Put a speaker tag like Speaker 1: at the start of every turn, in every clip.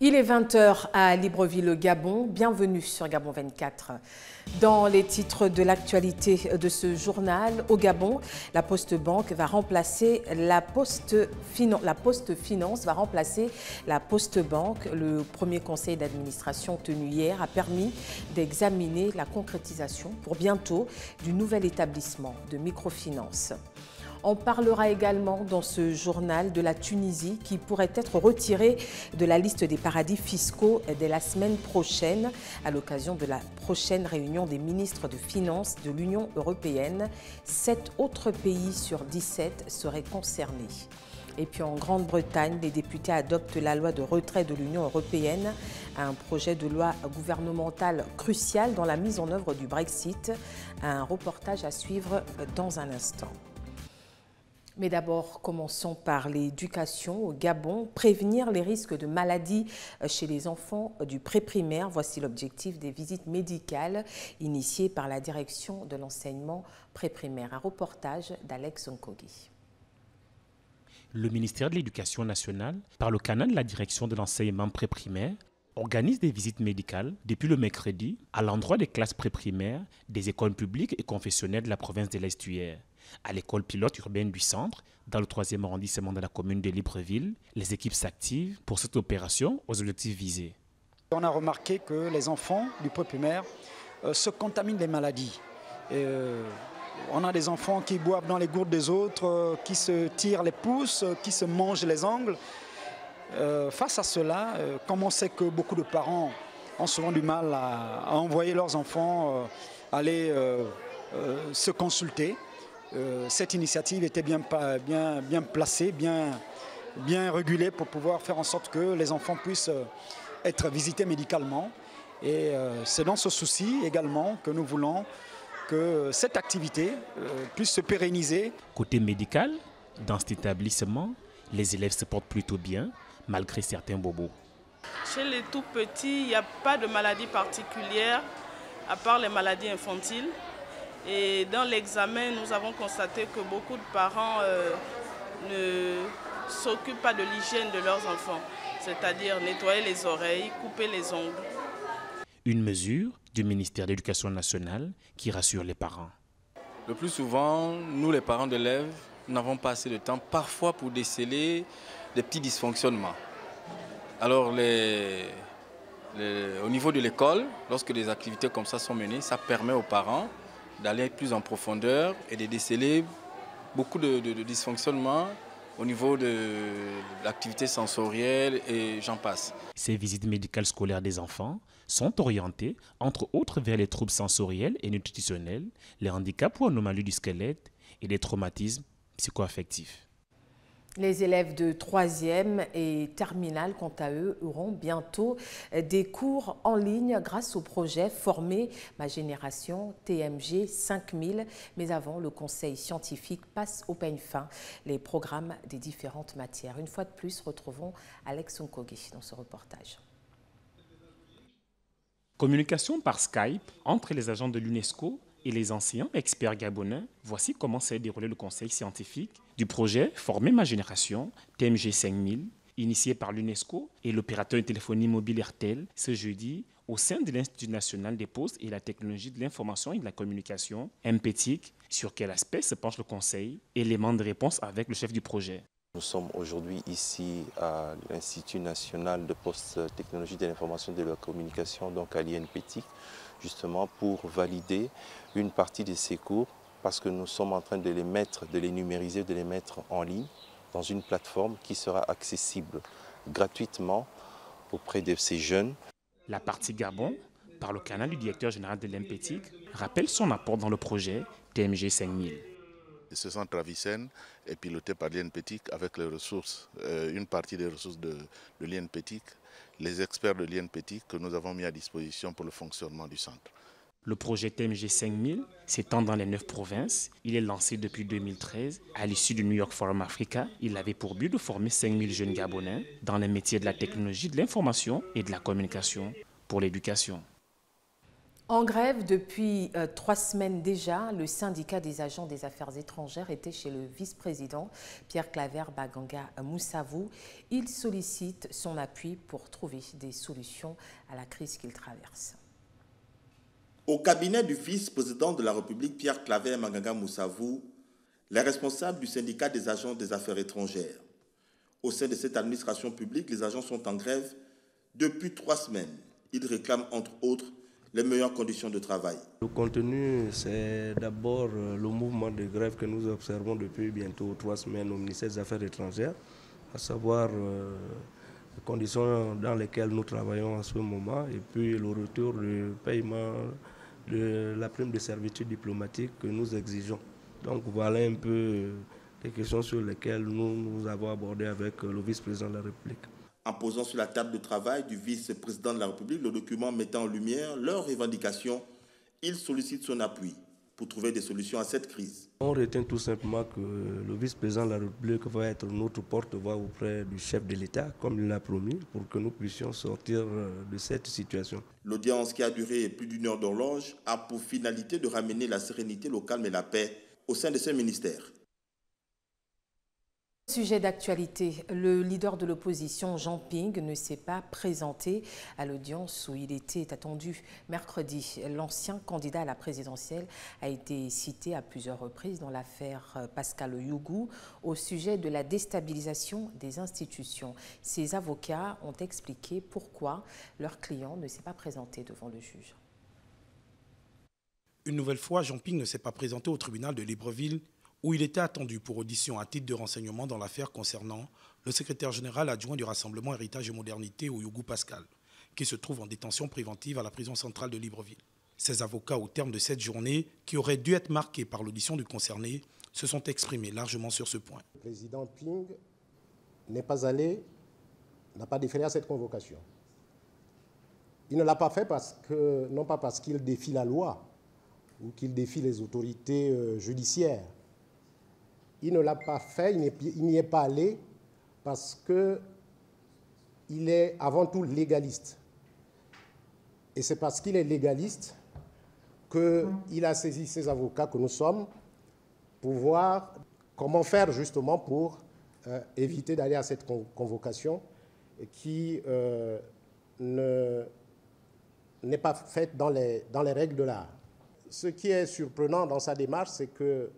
Speaker 1: Il est 20 h à Libreville, Gabon. Bienvenue sur Gabon 24. Dans les titres de l'actualité de ce journal, au Gabon, la Poste Banque va remplacer la Poste Finance va remplacer la Poste Banque. Le premier conseil d'administration tenu hier a permis d'examiner la concrétisation pour bientôt du nouvel établissement de microfinance. On parlera également dans ce journal de la Tunisie qui pourrait être retirée de la liste des paradis fiscaux dès la semaine prochaine à l'occasion de la prochaine réunion des ministres de Finances de l'Union européenne. 7 autres pays sur 17 seraient concernés. Et puis en Grande-Bretagne, les députés adoptent la loi de retrait de l'Union européenne, un projet de loi gouvernemental crucial dans la mise en œuvre du Brexit. Un reportage à suivre dans un instant. Mais d'abord, commençons par l'éducation au Gabon. Prévenir les risques de maladies chez les enfants du pré-primaire. Voici l'objectif des visites médicales initiées par la direction de l'enseignement pré-primaire. Un reportage d'Alex Nkogi.
Speaker 2: Le ministère de l'Éducation nationale, par le canal de la direction de l'enseignement pré-primaire, organise des visites médicales depuis le mercredi à l'endroit des classes pré-primaires des écoles publiques et confessionnelles de la province de l'Estuaire. À l'école pilote urbaine du centre, dans le 3e arrondissement de la commune de Libreville, les équipes s'activent pour cette opération aux objectifs visés.
Speaker 3: On a remarqué que les enfants du pré-primaire se contaminent des maladies. On a des enfants qui boivent dans les gourdes des autres, qui se tirent les pouces, qui se mangent les ongles. Face à cela, comme on sait que beaucoup de parents ont souvent du mal à envoyer leurs enfants aller se consulter, cette initiative était bien placée, bien régulée pour pouvoir faire en sorte que les enfants puissent être visités médicalement. Et c'est dans ce souci également que nous voulons que cette activité puisse se pérenniser.
Speaker 2: Côté médical, dans cet établissement, les élèves se portent plutôt bien, malgré certains bobos.
Speaker 4: Chez les tout petits, il n'y a pas de maladie particulière, à part les maladies infantiles. Et dans l'examen, nous avons constaté que beaucoup de parents ne s'occupent pas de l'hygiène de leurs enfants, c'est-à-dire nettoyer les oreilles, couper les ongles.
Speaker 2: Une mesure du ministère de l'Éducation nationale qui rassure les parents.
Speaker 5: Le plus souvent, nous les parents d'élèves, n'avons pas assez de temps parfois pour déceler des petits dysfonctionnements. Alors au niveau de l'école, lorsque des activités comme ça sont menées, ça permet aux parents d'aller plus en profondeur et de déceler beaucoup de dysfonctionnements au niveau de l'activité sensorielle et j'en passe.
Speaker 2: Ces visites médicales scolaires des enfants sont orientées, entre autres, vers les troubles sensoriels et nutritionnels, les handicaps ou anomalies du squelette et les traumatismes psychoaffectifs.
Speaker 1: Les élèves de 3e et terminale, quant à eux, auront bientôt des cours en ligne grâce au projet Former ma génération TMG 5000. Mais avant, le conseil scientifique passe au peigne fin les programmes des différentes matières. Une fois de plus, retrouvons Alex Nkogi dans ce reportage.
Speaker 2: Communication par Skype entre les agents de l'UNESCO et les enseignants experts gabonais, voici comment s'est déroulé le conseil scientifique du projet Former ma génération, TMG 5000, initié par l'UNESCO et l'opérateur de téléphonie mobile RTL ce jeudi au sein de l'Institut national des postes et la technologie de l'information et de la communication, MPTIC. Sur quel aspect se penche le conseil? Élément de réponse avec le chef du projet.
Speaker 6: Nous sommes aujourd'hui ici à l'Institut national de postes, technologie de l'information et de la communication, donc à l'INPTIC, justement pour valider une partie de ces cours parce que nous sommes en train de les numériser, de les mettre en ligne dans une plateforme qui sera accessible gratuitement auprès de ces jeunes.
Speaker 2: La partie Gabon, par le canal du directeur général de l'INPTIC, rappelle son apport dans le projet TMG 5000.
Speaker 7: Ce centre à Vicenne est piloté par l'INPTIC avec les ressources, une partie des ressources de l'INPTIC, les experts de l'INPTIC que nous avons mis à disposition pour le fonctionnement du centre.
Speaker 2: Le projet TMG 5000 s'étend dans les 9 provinces. Il est lancé depuis 2013. À l'issue du New York Forum Africa, il avait pour but de former 5000 jeunes Gabonais dans les métiers de la technologie, de l'information et de la communication pour l'éducation.
Speaker 1: En grève depuis 3 semaines déjà, le syndicat des agents des affaires étrangères était chez le vice-président Pierre Claver Baganga Moussavou. Il sollicite son appui pour trouver des solutions à la crise qu'il traverse.
Speaker 8: Au cabinet du vice-président de la République Pierre Claver Baganga Moussavou, les responsables du syndicat des agents des affaires étrangères. Au sein de cette administration publique, les agents sont en grève depuis 3 semaines. Ils réclament entre autres les meilleures conditions de travail.
Speaker 9: Le contenu, c'est d'abord le mouvement de grève que nous observons depuis bientôt 3 semaines au ministère des Affaires étrangères, à savoir les conditions dans lesquelles nous travaillons en ce moment et puis le retour du paiement de la prime de servitude diplomatique que nous exigeons. Donc voilà un peu les questions sur lesquelles nous avons abordé avec le vice-président de la République.
Speaker 8: En posant sur la table de travail du vice-président de la République le document mettant en lumière leurs revendications, il sollicite son appui pour trouver des solutions à cette crise.
Speaker 9: On retient tout simplement que le vice-président de la République va être notre porte-voix auprès du chef de l'État, comme il l'a promis, pour que nous puissions sortir de cette situation.
Speaker 8: L'audience qui a duré plus d'1 heure d'horloge a pour finalité de ramener la sérénité, le calme et la paix au sein de ce ministère.
Speaker 1: Sujet d'actualité, le leader de l'opposition, Jean Ping, ne s'est pas présenté à l'audience où il était attendu mercredi. L'ancien candidat à la présidentielle a été cité à plusieurs reprises dans l'affaire Pascal Oyougou au sujet de la déstabilisation des institutions. Ses avocats ont expliqué pourquoi leur client ne s'est pas présenté devant le juge.
Speaker 10: Une nouvelle fois, Jean Ping ne s'est pas présenté au tribunal de Libreville où il était attendu pour audition à titre de renseignement dans l'affaire concernant le secrétaire général adjoint du Rassemblement Héritage et Modernité, Oyougou Pascal, qui se trouve en détention préventive à la prison centrale de Libreville. Ses avocats, au terme de cette journée, qui aurait dû être marquée par l'audition du concerné, se sont exprimés largement sur ce point.
Speaker 11: Le président Ping n'est pas allé, n'a pas déféré à cette convocation. Il ne l'a pas fait non pas parce qu'il défie la loi ou qu'il défie les autorités judiciaires. Il ne l'a pas fait, il n'y est pas allé parce qu'il est avant tout légaliste. Et c'est parce qu'il est légaliste qu'il a saisi ses avocats que nous sommes pour voir comment faire justement pour éviter d'aller à cette convocation qui n'est pas faite dans les règles de l'art. Ce qui est surprenant dans sa démarche, c'est que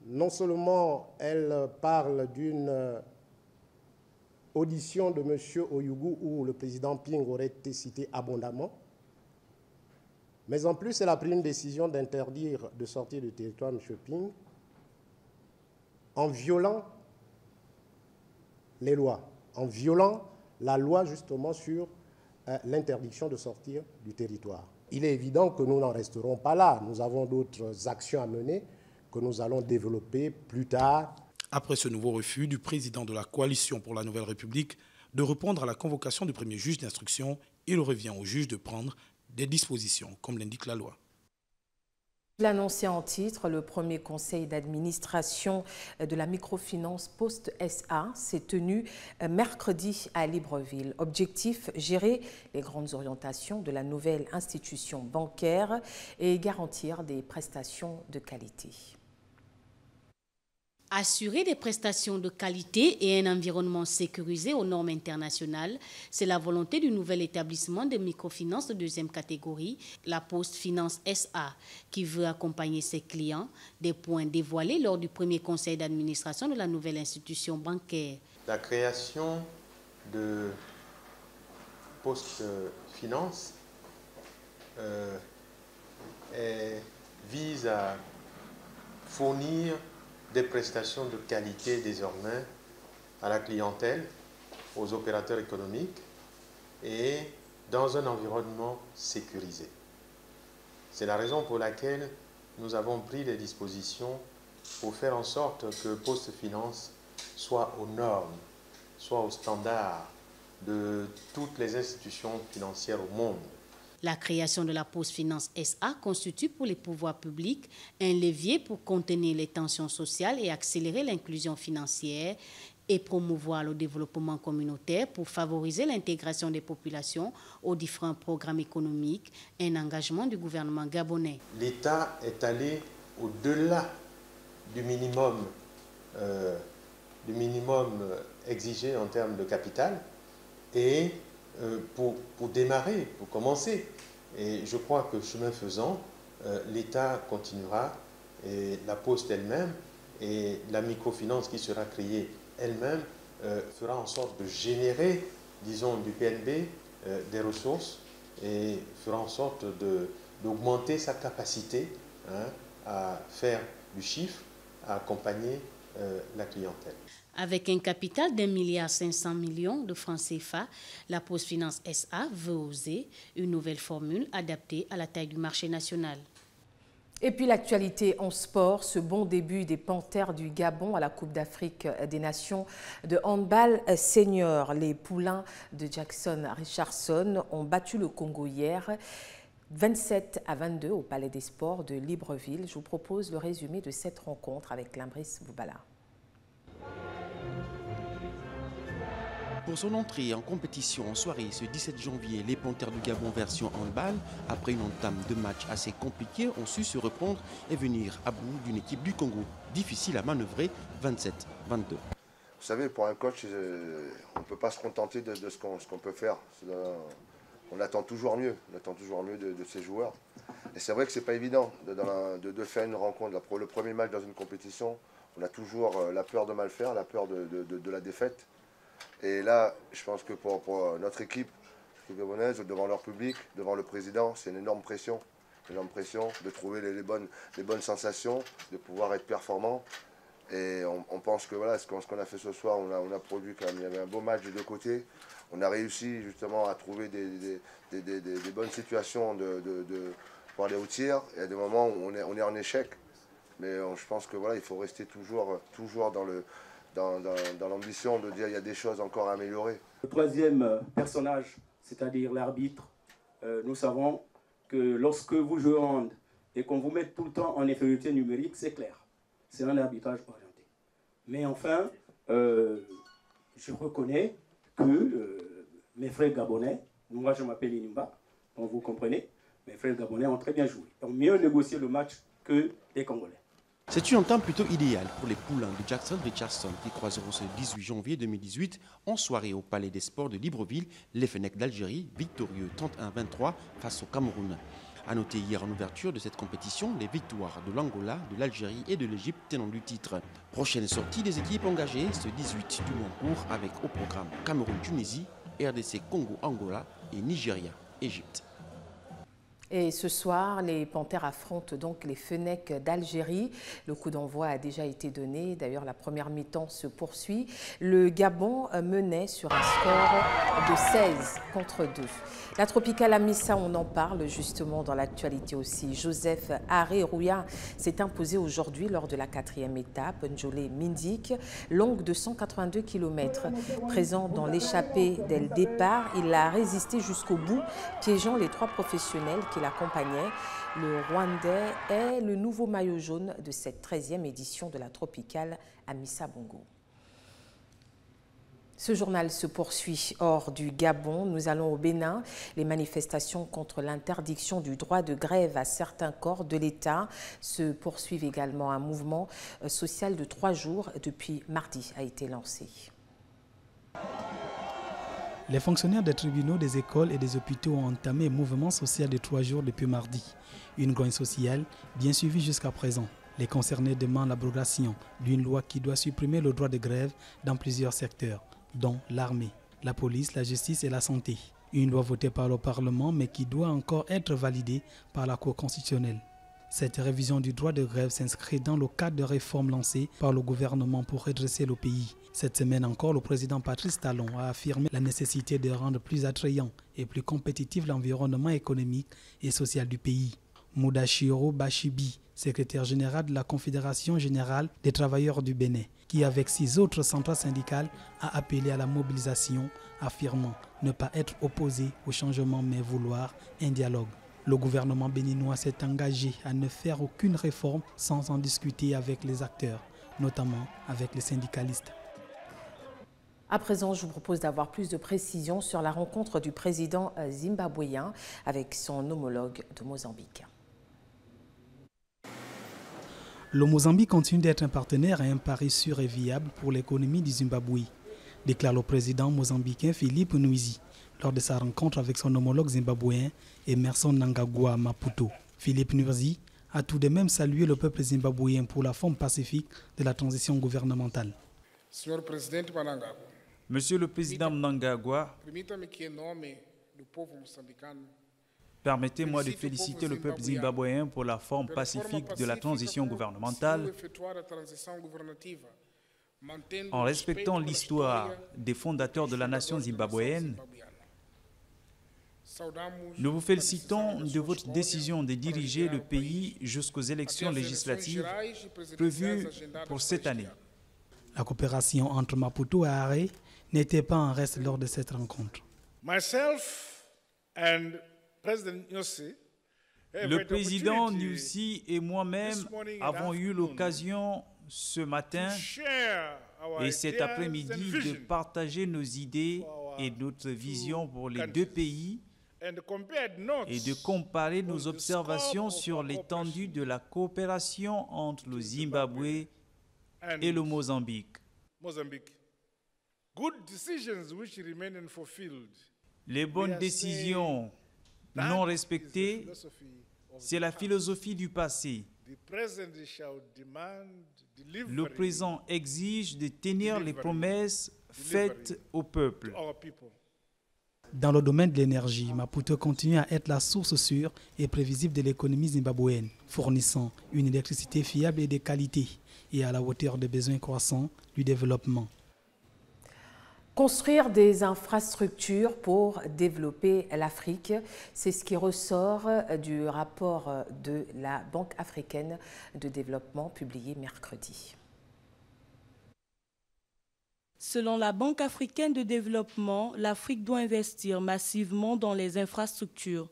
Speaker 11: non seulement elle parle d'une audition de M. Oyougou où le président Ping aurait été cité abondamment, mais en plus elle a pris une décision d'interdire de sortir du territoire M. Ping en violant les lois, en violant la loi justement sur l'interdiction de sortir du territoire. Il est évident que nous n'en resterons pas là, nous avons d'autres actions à mener que nous allons développer plus tard.
Speaker 10: Après ce nouveau refus du président de la Coalition pour la Nouvelle République de répondre à la convocation du premier juge d'instruction, il revient au juge de prendre des dispositions, comme l'indique la loi.
Speaker 1: L'annoncé en titre, le premier conseil d'administration de la microfinance Poste SA s'est tenu mercredi à Libreville. Objectif, gérer les grandes orientations de la nouvelle institution bancaire et garantir des prestations de qualité.
Speaker 12: Assurer des prestations de qualité et un environnement sécurisé aux normes internationales, c'est la volonté du nouvel établissement de microfinance de deuxième catégorie, la Poste Finance SA, qui veut accompagner ses clients, des points dévoilés lors du premier conseil d'administration de la nouvelle institution bancaire.
Speaker 13: La création de Poste Finance vise à fournir des prestations de qualité désormais à la clientèle, aux opérateurs économiques et dans un environnement sécurisé. C'est la raison pour laquelle nous avons pris des dispositions pour faire en sorte que Poste Finance soit aux normes, soit aux standards de toutes les institutions financières au monde.
Speaker 12: La création de la Poste Finance SA constitue pour les pouvoirs publics un levier pour contenir les tensions sociales et accélérer l'inclusion financière et promouvoir le développement communautaire pour favoriser l'intégration des populations aux différents programmes économiques, un engagement du gouvernement gabonais.
Speaker 13: L'État est allé au-delà du minimum exigé en termes de capital et pour démarrer, pour commencer. Et je crois que chemin faisant, l'État continuera et la Poste elle-même et la microfinance qui sera créée elle-même fera en sorte de générer, disons, du PNB, des ressources et fera en sorte d'augmenter sa capacité à faire du chiffre, à accompagner la clientèle.
Speaker 12: Avec un capital d'1,5 milliard de francs CFA, la Poste Finance SA veut oser une nouvelle formule adaptée à la taille du marché national.
Speaker 1: Et puis l'actualité en sport, ce bon début des Panthères du Gabon à la Coupe d'Afrique des Nations de handball senior. Les poulains de Jackson Richardson ont battu le Congo hier 27-22 au Palais des Sports de Libreville. Je vous propose le résumé de cette rencontre avec Limbris Boubala.
Speaker 14: Pour son entrée en compétition en soirée ce 17 janvier, les Panthères du Gabon version handball, après une entame de match assez compliquée, ont su se reprendre et venir à bout d'une équipe du Congo difficile à manœuvrer 27-22.
Speaker 15: Vous savez, pour un coach, on ne peut pas se contenter de ce qu'on peut faire. On attend toujours mieux, de ses joueurs. Et c'est vrai que ce n'est pas évident de faire une rencontre. Pour le premier match dans une compétition, on a toujours la peur de mal faire, la peur de la défaite. Et là, je pense que pour notre équipe gabonaise, devant leur public, devant le président, c'est une énorme pression de trouver les bonnes sensations, de pouvoir être performant. Et on pense que voilà, ce qu'on a fait ce soir, on a produit quand même, il y avait un beau match des deux côtés. On a réussi justement à trouver des bonnes situations pour aller au tir. Et à des moments où on est en échec. Mais je pense que voilà, il faut rester toujours dans l'ambition de dire qu'il y a des choses encore à améliorer.
Speaker 16: Le troisième personnage, c'est-à-dire l'arbitre, nous savons que lorsque vous jouez en hand et qu'on vous met tout le temps en infériorité numérique, c'est clair. C'est un arbitrage orienté. Mais enfin, je reconnais que mes frères gabonais, moi je m'appelle Inimba, donc vous comprenez, mes frères gabonais ont très bien joué. Ils ont mieux négocié le match que les Congolais.
Speaker 14: C'est une entame plutôt idéale pour les poulains de Jackson Richardson qui croiseront ce 18 janvier 2018 en soirée au Palais des Sports de Libreville, les Fennecs d'Algérie, victorieux 31-23 face au Cameroun. A noter hier en ouverture de cette compétition les victoires de l'Angola, de l'Algérie et de l'Égypte tenant du titre. Prochaine sortie des équipes engagées ce 18 du mois en cours avec au programme Cameroun-Tunisie, RDC Congo-Angola et Nigeria-Égypte.
Speaker 1: Et ce soir, les Panthères affrontent donc les Fennecs d'Algérie. Le coup d'envoi a déjà été donné. D'ailleurs, la première mi-temps se poursuit. Le Gabon menait sur un score de 16-2. La Tropicale Amissa, on en parle justement dans l'actualité aussi. Joseph Haré-Rouya s'est imposé aujourd'hui lors de la 4e étape. Njolé Mindik, longue de 182 km. Présent dans l'échappée dès le départ, il a résisté jusqu'au bout, piégeant les 3 professionnels qui l'accompagnaient. Le Rwandais est le nouveau maillot jaune de cette 13e édition de la Tropicale Amissa Bongo. Ce journal se poursuit hors du Gabon. Nous allons au Bénin. Les manifestations contre l'interdiction du droit de grève à certains corps de l'État se poursuivent également. Un mouvement social de 3 jours depuis mardi a été lancé.
Speaker 10: Les fonctionnaires des tribunaux, des écoles et des hôpitaux ont entamé un mouvement social de 3 jours depuis mardi. Une grogne sociale bien suivie jusqu'à présent. Les concernés demandent l'abrogation d'une loi qui doit supprimer le droit de grève dans plusieurs secteurs, dont l'armée, la police, la justice et la santé. Une loi votée par le Parlement mais qui doit encore être validée par la Cour constitutionnelle. Cette révision du droit de grève s'inscrit dans le cadre de réformes lancées par le gouvernement pour redresser le pays. Cette semaine encore, le président Patrice Talon a affirmé la nécessité de rendre plus attrayant et plus compétitif l'environnement économique et social du pays. Moudachiro Bachibi, secrétaire général de la Confédération générale des travailleurs du Bénin, qui avec 6 autres centrales syndicales a appelé à la mobilisation, affirmant ne pas être opposé au changement mais vouloir un dialogue. Le gouvernement béninois s'est engagé à ne faire aucune réforme sans en discuter avec les acteurs, notamment avec les syndicalistes.
Speaker 1: À présent, je vous propose d'avoir plus de précisions sur la rencontre du président zimbabwéen avec son homologue de Mozambique.
Speaker 10: Le Mozambique continue d'être un partenaire et un pari sûr et viable pour l'économie du Zimbabwe, déclare le président mozambicain Philippe Nyusi lors de sa rencontre avec son homologue zimbabwéen Emerson Mnangagwa Maputo. Philippe Nyusi a tout de même salué le peuple zimbabwéen pour la forme pacifique de la transition gouvernementale.
Speaker 17: Monsieur le président Mnangagwa, permettez-moi de féliciter le peuple zimbabwéen pour la forme pacifique de la transition gouvernementale en respectant l'histoire des fondateurs de la nation zimbabwéenne. Nous vous félicitons de votre décision de diriger le pays jusqu'aux élections législatives prévues pour cette année.
Speaker 10: La coopération entre Maputo et Harare n'était pas en reste lors de cette rencontre.
Speaker 17: Le président Nyusi et moi-même avons eu l'occasion ce matin et cet après-midi de partager nos idées et notre vision pour les deux pays et de comparer nos observations sur l'étendue de la coopération entre le Zimbabwe et le Mozambique. Les bonnes décisions non respectées, c'est la philosophie du passé. Le présent exige de tenir les promesses faites au peuple.
Speaker 10: Dans le domaine de l'énergie, Maputo continue à être la source sûre et prévisible de l'économie zimbabwéenne, fournissant une électricité fiable et de qualité et à la hauteur des besoins croissants du développement.
Speaker 1: Construire des infrastructures pour développer l'Afrique, c'est ce qui ressort du rapport de la Banque africaine de développement publié mercredi.
Speaker 4: Selon la Banque africaine de développement, l'Afrique doit investir massivement dans les infrastructures.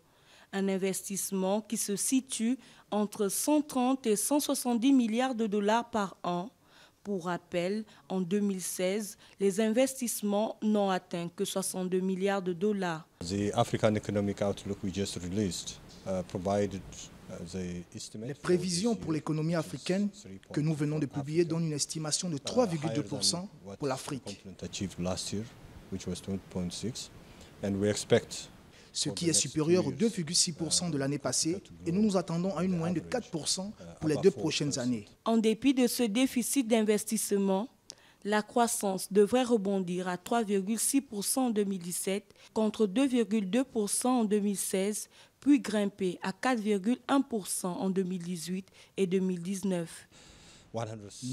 Speaker 4: Un investissement qui se situe entre 130 et 170 milliards de dollars par an. Pour rappel, en 2016, les investissements n'ont atteint que 62 milliards de dollars.
Speaker 18: The African Economic Outlook we just released provided
Speaker 19: les prévisions pour l'économie africaine que nous venons de publier donnent une estimation de 3,2% pour l'Afrique. Ce qui est supérieur aux 2,6% de l'année passée et nous nous attendons à une moyenne de 4% pour les 2 prochaines années.
Speaker 4: En dépit de ce déficit d'investissement, la croissance devrait rebondir à 3,6% en 2017 contre 2,2% en 2016, puis grimper à 4,1% en 2018 et 2019.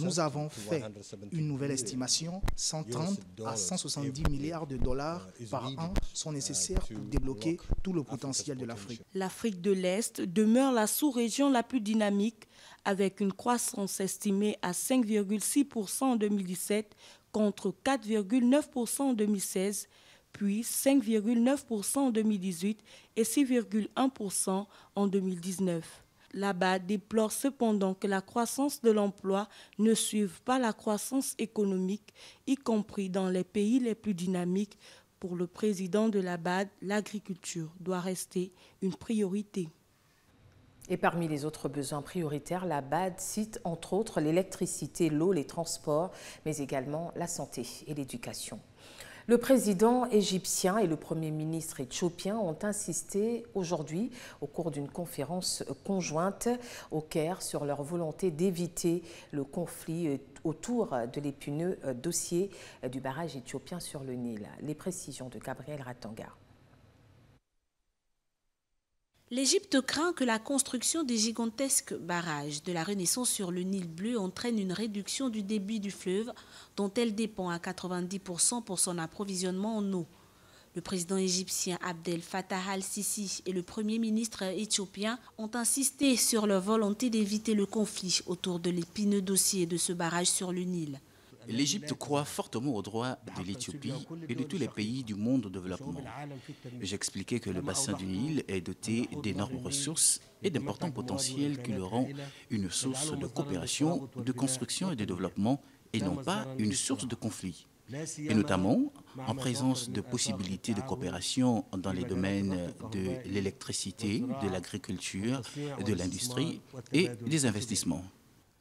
Speaker 19: Nous avons fait une nouvelle estimation, 130 à 170 milliards de dollars par an sont nécessaires pour débloquer tout le potentiel de l'Afrique.
Speaker 4: L'Afrique de l'Est demeure la sous-région la plus dynamique avec une croissance estimée à 5,6% en 2017 contre 4,9% en 2016, puis 5,9% en 2018 et 6,1% en 2019. La BAD déplore cependant que la croissance de l'emploi ne suive pas la croissance économique, y compris dans les pays les plus dynamiques. Pour le président de la BAD, l'agriculture doit rester une priorité.
Speaker 1: Et parmi les autres besoins prioritaires, la BAD cite entre autres l'électricité, l'eau, les transports, mais également la santé et l'éducation. Le président égyptien et le premier ministre éthiopien ont insisté aujourd'hui au cours d'une conférence conjointe au Caire sur leur volonté d'éviter le conflit autour de l'épineux dossier du barrage éthiopien sur le Nil. Les précisions de Gabriel Ratanga.
Speaker 12: L'Égypte craint que la construction des gigantesques barrages de la Renaissance sur le Nil bleu entraîne une réduction du débit du fleuve dont elle dépend à 90% pour son approvisionnement en eau. Le président égyptien Abdel Fattah al-Sisi et le premier ministre éthiopien ont insisté sur leur volonté d'éviter le conflit autour de l'épineux dossier de ce barrage sur le Nil.
Speaker 20: L'Égypte croit fortement aux droits de l'Éthiopie et de tous les pays du monde de développement. J'expliquais que le bassin du Nil est doté d'énormes ressources et d'importants potentiels qui le rendent une source de coopération, de construction et de développement et non pas une source de conflit. et notamment en présence de possibilités de coopération dans les domaines de l'électricité, de l'agriculture, de l'industrie et des investissements.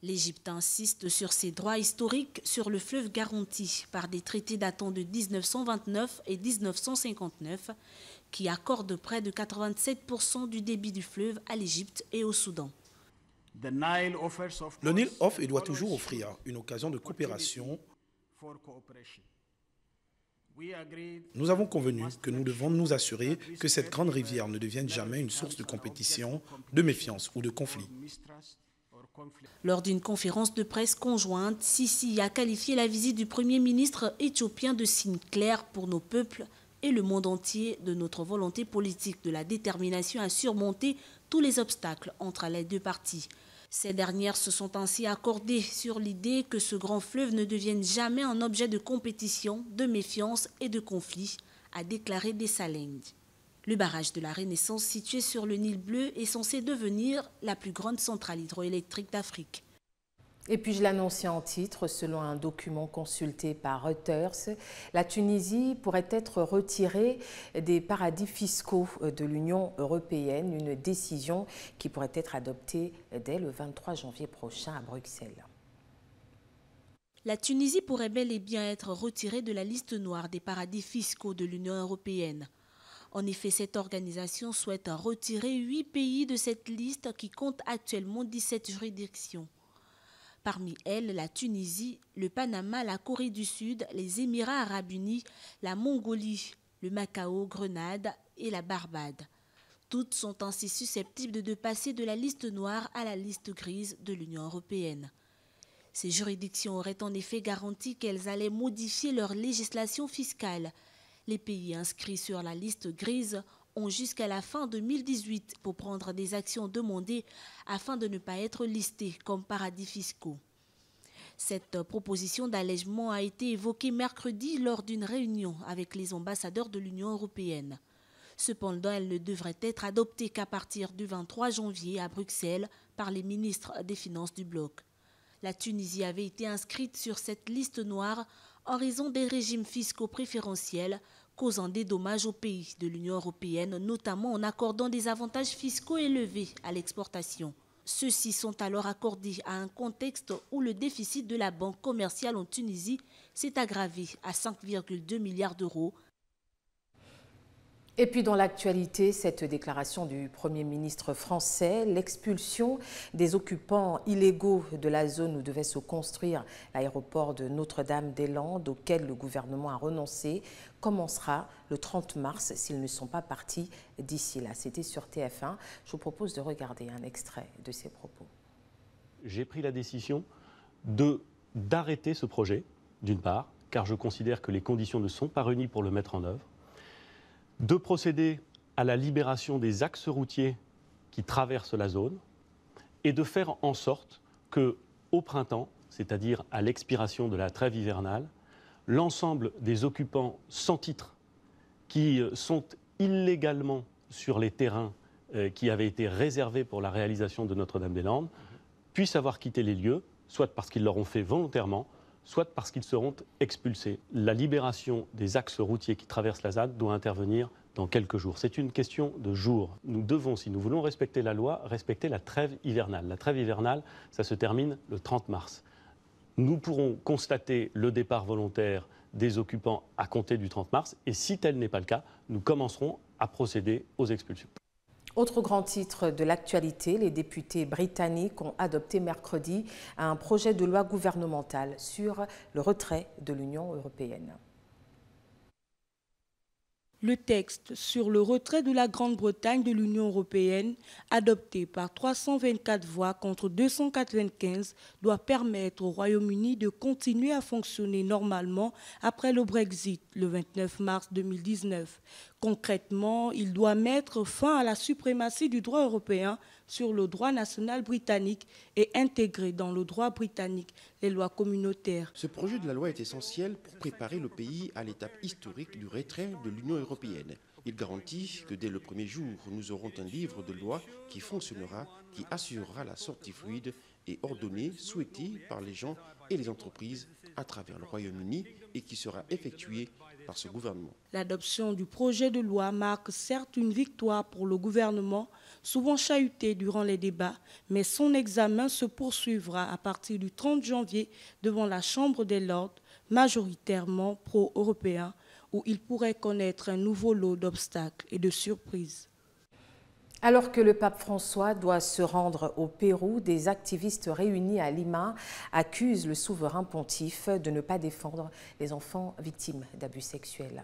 Speaker 12: L'Égypte insiste sur ses droits historiques sur le fleuve garantis par des traités datant de 1929 et 1959 qui accordent près de 87% du débit du fleuve à l'Égypte et au Soudan.
Speaker 10: Le Nil offre et doit toujours offrir une occasion de coopération. Nous avons convenu que nous devons nous assurer que cette grande rivière ne devienne jamais une source de compétition, de méfiance ou de conflit.
Speaker 12: Lors d'une conférence de presse conjointe, Sisi a qualifié la visite du Premier ministre éthiopien de signe clair pour nos peuples et le monde entier de notre volonté politique, de la détermination à surmonter tous les obstacles entre les deux parties. Ces dernières se sont ainsi accordées sur l'idée que ce grand fleuve ne devienne jamais un objet de compétition, de méfiance et de conflit, a déclaré Dessaleng. Le barrage de la Renaissance situé sur le Nil Bleu est censé devenir la plus grande centrale hydroélectrique d'Afrique.
Speaker 1: Et puis je l'annonçais en titre, selon un document consulté par Reuters, la Tunisie pourrait être retirée des paradis fiscaux de l'Union européenne, une décision qui pourrait être adoptée dès le 23 janvier prochain à Bruxelles.
Speaker 12: La Tunisie pourrait bel et bien être retirée de la liste noire des paradis fiscaux de l'Union européenne. En effet, cette organisation souhaite retirer 8 pays de cette liste qui compte actuellement 17 juridictions. Parmi elles, la Tunisie, le Panama, la Corée du Sud, les Émirats arabes unis, la Mongolie, le Macao, Grenade et la Barbade. Toutes sont ainsi susceptibles de passer de la liste noire à la liste grise de l'Union européenne. Ces juridictions auraient en effet garanti qu'elles allaient modifier leur législation fiscale. Les pays inscrits sur la liste grise ont jusqu'à la fin 2018 pour prendre des actions demandées afin de ne pas être listés comme paradis fiscaux. Cette proposition d'allègement a été évoquée mercredi lors d'une réunion avec les ambassadeurs de l'Union européenne. Cependant, elle ne devrait être adoptée qu'à partir du 23 janvier à Bruxelles par les ministres des Finances du bloc. La Tunisie avait été inscrite sur cette liste noire en raison des régimes fiscaux préférentiels causant des dommages aux pays de l'Union européenne, notamment en accordant des avantages fiscaux élevés à l'exportation. Ceux-ci sont alors accordés à un contexte où le déficit de la banque commerciale en Tunisie s'est aggravé à 5,2 milliards d'euros.
Speaker 1: Et puis dans l'actualité, cette déclaration du Premier ministre français, l'expulsion des occupants illégaux de la zone où devait se construire l'aéroport de Notre-Dame-des-Landes, auquel le gouvernement a renoncé, commencera le 30 mars s'ils ne sont pas partis d'ici là. C'était sur TF1. Je vous propose de regarder un extrait de ces propos.
Speaker 21: J'ai pris la décision d'arrêter ce projet, d'une part, car je considère que les conditions ne sont pas réunies pour le mettre en œuvre, de procéder à la libération des axes routiers qui traversent la zone et de faire en sorte qu'au printemps, c'est-à-dire à l'expiration de la trêve hivernale, l'ensemble des occupants sans titre qui sont illégalement sur les terrains qui avaient été réservés pour la réalisation de Notre-Dame-des-Landes puissent avoir quitté les lieux, soit parce qu'ils l'auront fait volontairement, soit parce qu'ils seront expulsés. La libération des axes routiers qui traversent la ZAD doit intervenir dans quelques jours. C'est une question de jours. Nous devons, si nous voulons respecter la loi, respecter la trêve hivernale. La trêve hivernale, ça se termine le 30 mars. Nous pourrons constater le départ volontaire des occupants à compter du 30 mars, et si tel n'est pas le cas, nous commencerons à procéder aux expulsions.
Speaker 1: Autre grand titre de l'actualité, les députés britanniques ont adopté mercredi un projet de loi gouvernementale sur le retrait de l'Union européenne.
Speaker 22: Le texte sur le retrait de la Grande-Bretagne de l'Union européenne, adopté par 324 voix contre 295, doit permettre au Royaume-Uni de continuer à fonctionner normalement après le Brexit, le 29 mars 2019. Concrètement, il doit mettre fin à la suprématie du droit européen sur le droit national britannique et intégrer dans le droit britannique les lois communautaires.
Speaker 14: Ce projet de la loi est essentiel pour préparer le pays à l'étape historique du retrait de l'Union européenne. Il garantit que dès le premier jour, nous aurons un livre de loi qui fonctionnera, qui assurera la sortie fluide et ordonnée souhaitée par les gens et les entreprises à travers le Royaume-Uni et qui sera effectuée par ce gouvernement.
Speaker 22: L'adoption du projet de loi marque certes une victoire pour le gouvernement, souvent chahuté durant les débats, mais son examen se poursuivra à partir du 30 janvier devant la Chambre des Lords, majoritairement pro-européen, où il pourrait connaître un nouveau lot d'obstacles et de surprises.
Speaker 1: Alors que le pape François doit se rendre au Pérou, des activistes réunis à Lima accusent le souverain pontife de ne pas défendre les enfants victimes d'abus sexuels.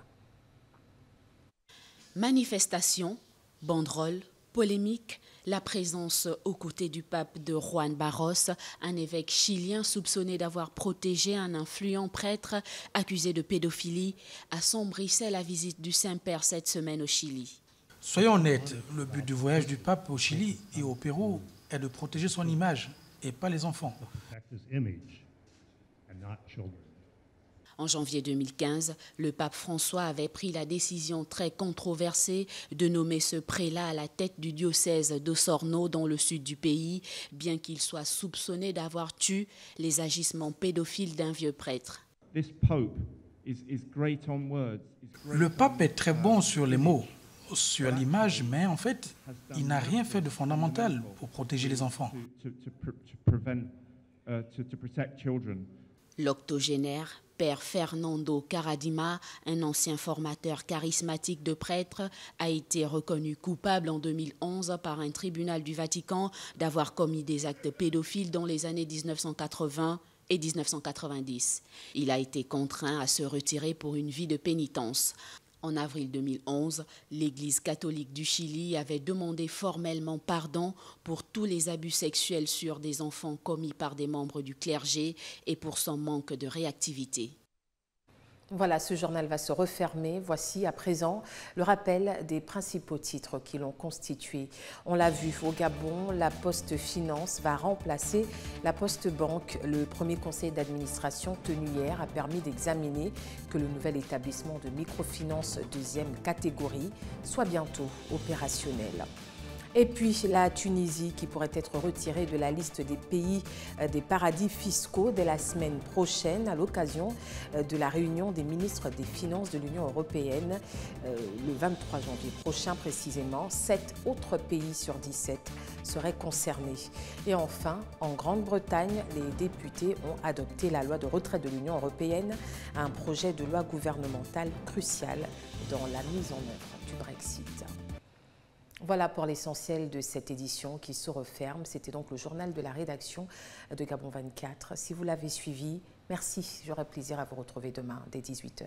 Speaker 12: Manifestations, banderoles, polémiques, la présence aux côtés du pape de Juan Barros, un évêque chilien soupçonné d'avoir protégé un influent prêtre accusé de pédophilie, assombrissait la visite du Saint-Père cette semaine au Chili.
Speaker 10: Soyons honnêtes, le but du voyage du pape au Chili et au Pérou est de protéger son image et pas les enfants.
Speaker 12: En janvier 2015, le pape François avait pris la décision très controversée de nommer ce prélat à la tête du diocèse d'Osorno dans le sud du pays, bien qu'il soit soupçonné d'avoir tué les agissements pédophiles d'un vieux prêtre.
Speaker 10: Le pape est très bon sur les mots, sur l'image, mais en fait, il n'a rien fait de fondamental pour protéger les enfants.
Speaker 12: L'octogénaire, Père Fernando Caradima, un ancien formateur charismatique de prêtres, a été reconnu coupable en 2011 par un tribunal du Vatican d'avoir commis des actes pédophiles dans les années 1980 et 1990. Il a été contraint à se retirer pour une vie de pénitence. En avril 2011, l'Église catholique du Chili avait demandé formellement pardon pour tous les abus sexuels sur des enfants commis par des membres du clergé et pour son manque de réactivité.
Speaker 1: Voilà, ce journal va se refermer. Voici à présent le rappel des principaux titres qui l'ont constitué. On l'a vu, au Gabon, la Poste Finance va remplacer la Poste Banque. Le premier conseil d'administration tenu hier a permis d'examiner que le nouvel établissement de microfinance deuxième catégorie soit bientôt opérationnel. Et puis la Tunisie qui pourrait être retirée de la liste des pays des paradis fiscaux dès la semaine prochaine à l'occasion de la réunion des ministres des Finances de l'Union européenne le 23 janvier prochain précisément. 7 autres pays sur 17 seraient concernés. Et enfin, en Grande-Bretagne, les députés ont adopté la loi de retrait de l'Union européenne, un projet de loi gouvernementale crucial dans la mise en œuvre du Brexit. Voilà pour l'essentiel de cette édition qui se referme. C'était donc le journal de la rédaction de Gabon 24. Si vous l'avez suivi, merci. J'aurai plaisir à vous retrouver demain dès 18 h.